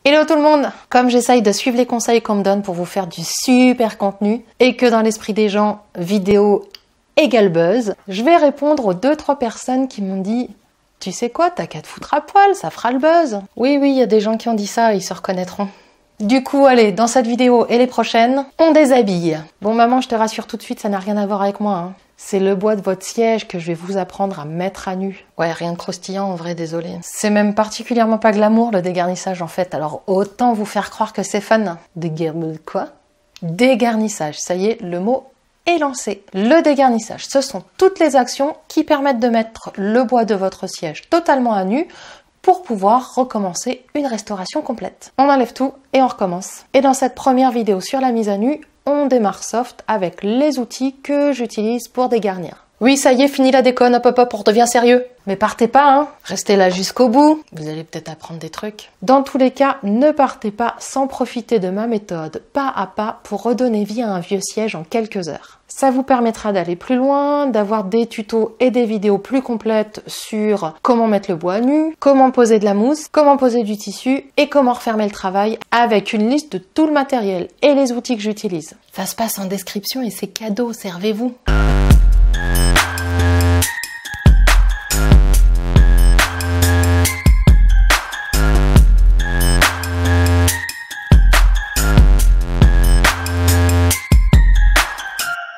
Hello tout le monde! Comme j'essaye de suivre les conseils qu'on me donne pour vous faire du super contenu et que dans l'esprit des gens, vidéo égale buzz, je vais répondre aux 2-3 personnes qui m'ont dit « Tu sais quoi, t'as qu'à te foutre à poil, ça fera le buzz !» Oui, il y a des gens qui ont dit ça, ils se reconnaîtront. Du coup, allez, dans cette vidéo et les prochaines, on déshabille. Bon maman, je te rassure tout de suite, ça n'a rien à voir avec moi, hein. C'est le bois de votre siège que je vais vous apprendre à mettre à nu. Ouais, rien de croustillant en vrai, désolé. C'est même particulièrement pas glamour le dégarnissage en fait, alors autant vous faire croire que c'est fun. Quoi? Dégarnissage, ça y est, le mot est lancé. Le dégarnissage, ce sont toutes les actions qui permettent de mettre le bois de votre siège totalement à nu pour pouvoir recommencer une restauration complète. On enlève tout et on recommence. Et dans cette première vidéo sur la mise à nu, on démarre soft avec les outils que j'utilise pour dégarnir. Oui, ça y est, fini la déconne, hop, on redevient sérieux. Mais partez pas, hein. Restez là jusqu'au bout. Vous allez peut-être apprendre des trucs. Dans tous les cas, ne partez pas sans profiter de ma méthode pas à pas pour redonner vie à un vieux siège en quelques heures. Ça vous permettra d'aller plus loin, d'avoir des tutos et des vidéos plus complètes sur comment mettre le bois à nu, comment poser de la mousse, comment poser du tissu et comment refermer le travail avec une liste de tout le matériel et les outils que j'utilise. Ça se passe en description et c'est cadeau, servez-vous.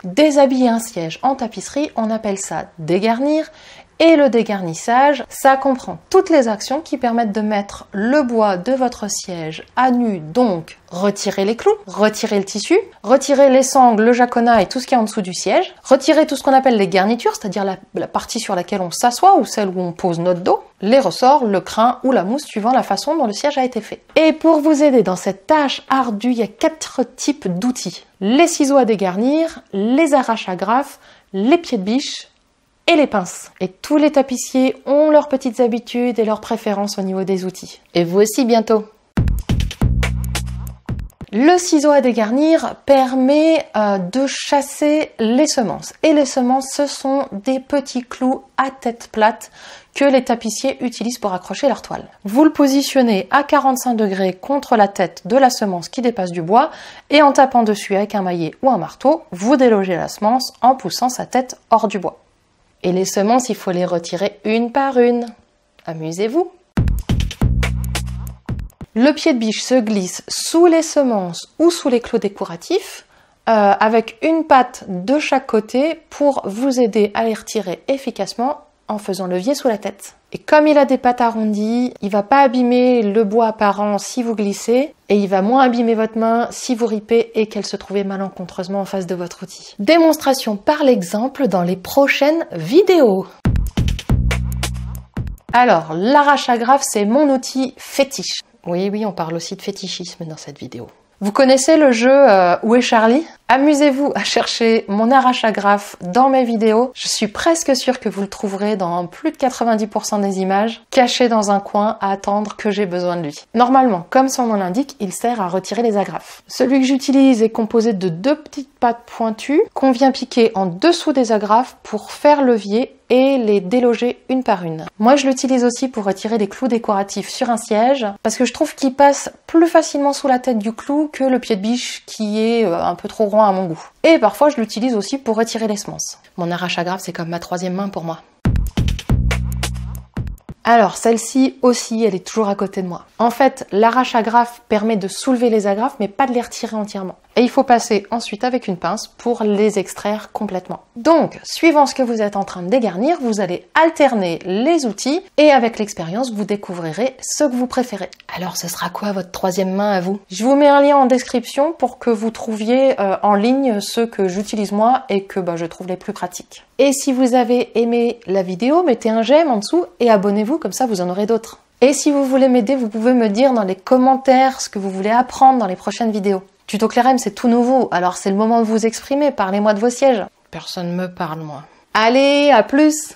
Déshabiller un siège en tapisserie, on appelle ça dégarnir. Et le dégarnissage, ça comprend toutes les actions qui permettent de mettre le bois de votre siège à nu, donc retirer les clous, retirer le tissu, retirer les sangles, le jaconas et tout ce qui est en dessous du siège, retirer tout ce qu'on appelle les garnitures, c'est-à-dire la partie sur laquelle on s'assoit ou celle où on pose notre dos, les ressorts, le crin ou la mousse suivant la façon dont le siège a été fait. Et pour vous aider dans cette tâche ardue, il y a 4 types d'outils. Les ciseaux à dégarnir, les arrache-agrafes, les pieds de biche, et les pinces. Et tous les tapissiers ont leurs petites habitudes et leurs préférences au niveau des outils. Et vous aussi bientôt. Le ciseau à dégarnir permet de chasser les semences. Et les semences, ce sont des petits clous à tête plate que les tapissiers utilisent pour accrocher leur toile. Vous le positionnez à 45 degrés contre la tête de la semence qui dépasse du bois et en tapant dessus avec un maillet ou un marteau, vous délogez la semence en poussant sa tête hors du bois. Et les semences, il faut les retirer une par une. Amusez-vous. Le pied de biche se glisse sous les semences ou sous les clous décoratifs avec une patte de chaque côté pour vous aider à les retirer efficacement en faisant levier sous la tête. Et comme il a des pattes arrondies, il va pas abîmer le bois apparent si vous glissez et il va moins abîmer votre main si vous ripez et qu'elle se trouvait malencontreusement en face de votre outil. Démonstration par l'exemple dans les prochaines vidéos. Alors, l'arrache-agrafe, c'est mon outil fétiche. Oui, on parle aussi de fétichisme dans cette vidéo. Vous connaissez le jeu Où est Charlie? Amusez-vous à chercher mon arrache-agrafe dans mes vidéos. Je suis presque sûre que vous le trouverez dans plus de 90% des images, caché dans un coin à attendre que j'ai besoin de lui. Normalement, comme son nom l'indique, il sert à retirer les agrafes. Celui que j'utilise est composé de 2 petites pattes pointues qu'on vient piquer en dessous des agrafes pour faire levier et les déloger une par une. Moi, je l'utilise aussi pour retirer les clous décoratifs sur un siège parce que je trouve qu'il passe plus facilement sous la tête du clou que le pied de biche qui est un peu trop rond à mon goût. Et parfois, je l'utilise aussi pour retirer les semences. Mon arrache-agrafe, c'est comme ma 3e main pour moi. Alors, celle-ci aussi, elle est toujours à côté de moi. En fait, l'arrache-agrafe permet de soulever les agrafes, mais pas de les retirer entièrement. Et il faut passer ensuite avec une pince pour les extraire complètement. Donc, suivant ce que vous êtes en train de dégarnir, vous allez alterner les outils et avec l'expérience, vous découvrirez ce que vous préférez. Alors, ce sera quoi votre 3e main à vous? Je vous mets un lien en description pour que vous trouviez en ligne ceux que j'utilise moi et que je trouve les plus pratiques. Et si vous avez aimé la vidéo, mettez un j'aime en dessous et abonnez-vous, comme ça vous en aurez d'autres. Et si vous voulez m'aider, vous pouvez me dire dans les commentaires ce que vous voulez apprendre dans les prochaines vidéos. Tuto Clairem, c'est tout nouveau, alors c'est le moment de vous exprimer, parlez-moi de vos sièges. Personne me parle, moi. Allez, à plus!